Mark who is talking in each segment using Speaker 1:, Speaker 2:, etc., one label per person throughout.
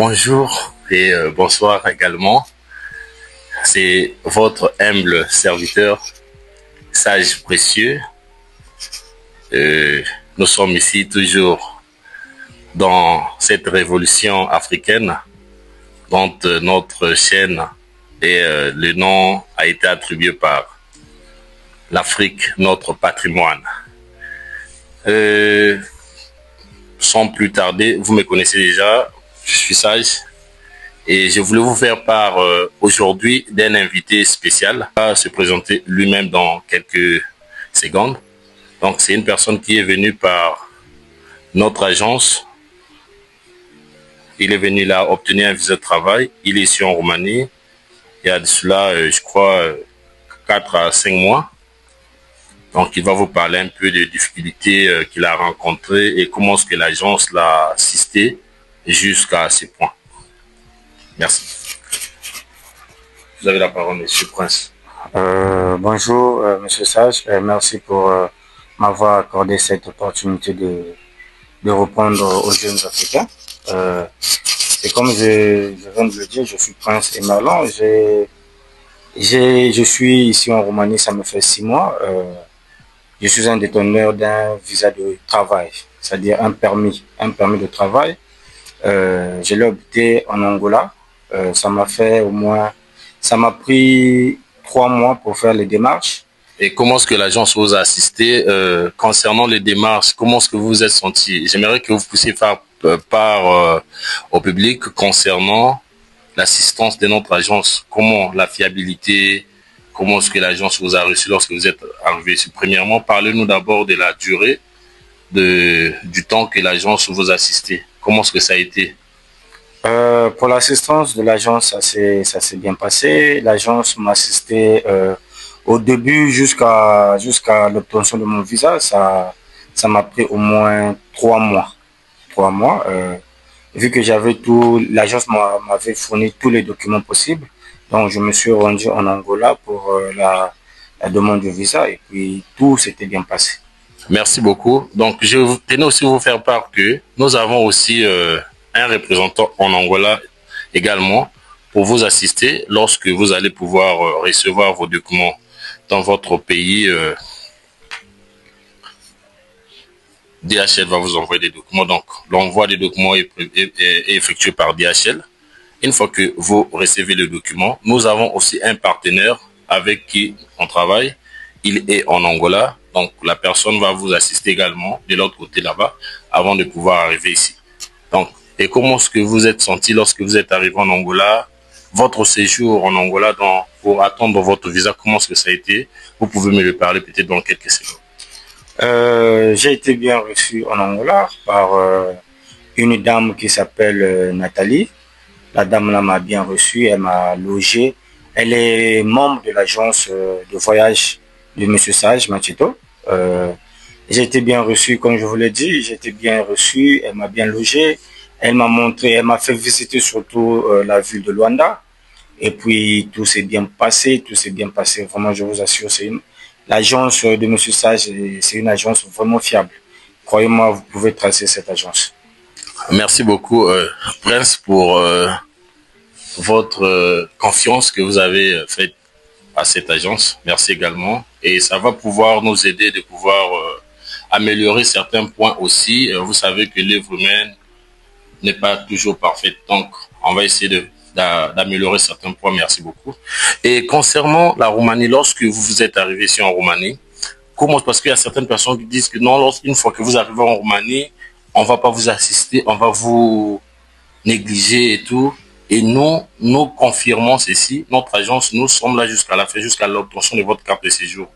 Speaker 1: Bonjour et bonsoir également. C'est votre humble serviteur, sage précieux. Nous sommes ici toujours dans cette révolution africaine dont notre chaîne et le nom a été attribué par l'Afrique, notre patrimoine. Sans plus tarder, vous me connaissez déjà, je suis sage et je voulais vous faire part aujourd'hui d'un invité spécial qui va se présenter lui-même dans quelques secondes. Donc c'est une personne qui est venue par notre agence. Il est venu là obtenir un visa de travail. Il est ici en Roumanie. Il y a de cela, je crois, 4 à 5 mois. Donc, il va vous parler un peu des difficultés qu'il a rencontrées et comment est-ce que l'agence l'a assisté jusqu'à ce point. Merci. Vous avez la parole, Monsieur Prince.
Speaker 2: Bonjour, Monsieur Sage. Merci pour m'avoir accordé cette opportunité de répondre aux jeunes Africains. Et comme je viens de le dire, je suis Prince Emerlan. Je suis ici en Roumanie, ça me fait 6 mois. Je suis un déteneur d'un visa de travail, c'est-à-dire un permis de travail. Je l'ai obtenu en Angola. Ça m'a pris 3 mois pour faire les démarches.
Speaker 1: Et comment est-ce que l'agence vous a assisté concernant les démarches? Comment est-ce que vous vous êtes senti? J'aimerais que vous puissiez faire part au public concernant l'assistance de notre agence. Comment la fiabilité, comment est-ce que l'agence vous a reçu lorsque vous êtes arrivé ici? Premièrement, parlez-nous d'abord de la durée du temps que l'agence vous a assisté. Comment est-ce que ça a été?
Speaker 2: Pour l'assistance de l'agence, ça s'est bien passé. L'agence m'a assisté au début jusqu'à l'obtention de mon visa. Ça m'a pris au moins 3 mois. 3 mois. Vu que j'avais tout, l'agence m'avait fourni tous les documents possibles. Donc, je me suis rendu en Angola pour la demande de visa et puis tout s'était bien passé.
Speaker 1: Merci beaucoup. Donc, je tenais aussi à vous faire part que nous avons aussi un représentant en Angola également pour vous assister lorsque vous allez pouvoir recevoir vos documents dans votre pays. DHL va vous envoyer des documents. Donc, l'envoi des documents est effectué par DHL. Une fois que vous recevez le document, nous avons aussi un partenaire avec qui on travaille. Il est en Angola. Donc, la personne va vous assister également de l'autre côté là-bas avant de pouvoir arriver ici. Donc, et comment est-ce que vous êtes senti lorsque vous êtes arrivé en Angola? Votre séjour en Angola pour attendre votre visa, comment est-ce que ça a été? Vous pouvez me le parler peut-être dans quelques secondes.
Speaker 2: J'ai été bien reçu en Angola par une dame qui s'appelle Nathalie. La dame là m'a bien reçu, elle m'a logé. Elle est membre de l'agence de voyage de Monsieur Sage Machito. J'ai été bien reçu, comme je vous l'ai dit, j'ai été bien reçu, elle m'a bien logé. Elle m'a fait visiter surtout la ville de Luanda. Et puis tout s'est bien passé, Vraiment, je vous assure, l'agence de Monsieur Sage, c'est une agence vraiment fiable. Croyez-moi, vous pouvez tracer cette agence.
Speaker 1: Merci beaucoup, Prince, pour votre confiance que vous avez faite à cette agence. Merci également. Et ça va pouvoir nous aider de pouvoir améliorer certains points aussi. Vous savez que l'œuvre humaine n'est pas toujours parfaite. Donc, on va essayer d'améliorer certains points. Merci beaucoup. Et concernant la Roumanie, lorsque vous êtes arrivé ici en Roumanie, parce qu'il y a certaines personnes qui disent que non, une fois que vous arrivez en Roumanie, on va pas vous assister, on va vous négliger et tout. Et nous confirmons ceci. Notre agence, nous sommes là jusqu'à la fin, jusqu'à l'obtention de votre carte de séjour.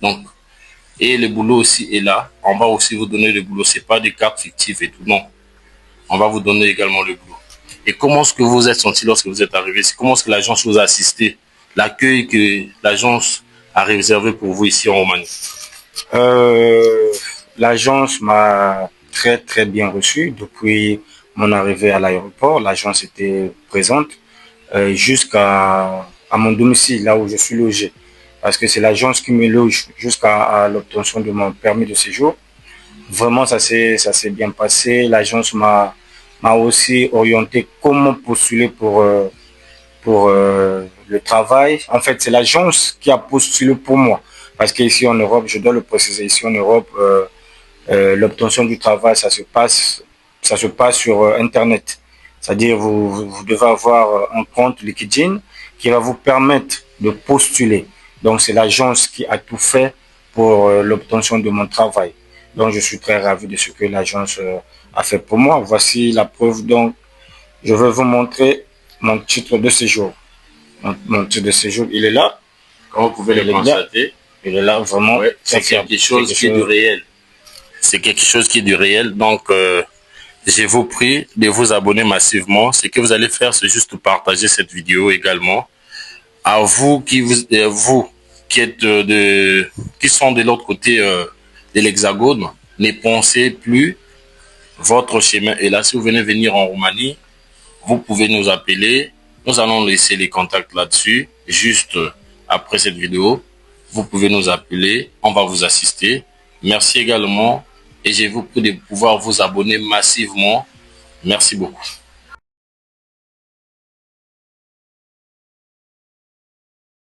Speaker 1: Donc, et le boulot aussi est là. On va aussi vous donner le boulot. C'est pas des cartes fictives et tout. Non. On va vous donner également le boulot. Et comment est-ce que vous êtes senti lorsque vous êtes arrivé? Comment est-ce que l'agence vous a assisté? L'accueil que l'agence a réservé pour vous ici en Roumanie?
Speaker 2: L'agence m'a très très bien reçu depuis mon arrivée à l'aéroport. L'agence était présente jusqu'à mon domicile, là où je suis logé. Parce que c'est l'agence qui me loge jusqu'à l'obtention de mon permis de séjour. Vraiment, ça s'est bien passé. L'agence m'a m'a aussi orienté comment postuler pour le travail. En fait, c'est l'agence qui a postulé pour moi. Parce qu'ici en Europe, je dois le préciser, ici en Europe, l'obtention du travail, ça se passe sur Internet. C'est-à-dire, vous devez avoir un compte LinkedIn qui va vous permettre de postuler. Donc, c'est l'agence qui a tout fait pour l'obtention de mon travail. Donc, je suis très ravi de ce que l'agence a fait pour moi. Voici la preuve. Donc, je vais vous montrer mon titre de séjour. Mon titre de séjour, il est là.
Speaker 1: Comme vous pouvez le constater,
Speaker 2: il est là vraiment.
Speaker 1: Ouais, c'est quelque chose qui est du réel. C'est quelque chose qui est du réel. Donc, je vous prie de vous abonner massivement. Ce que vous allez faire, c'est juste partager cette vidéo également. À vous qui êtes qui sont de l'autre côté de l'hexagone, ne pensez plus, votre chemin est là. Si vous venez venir en Roumanie, vous pouvez nous appeler. Nous allons laisser les contacts là-dessus, juste après cette vidéo. Vous pouvez nous appeler, on va vous assister. Merci également et je vous prie de pouvoir vous abonner massivement. Merci beaucoup.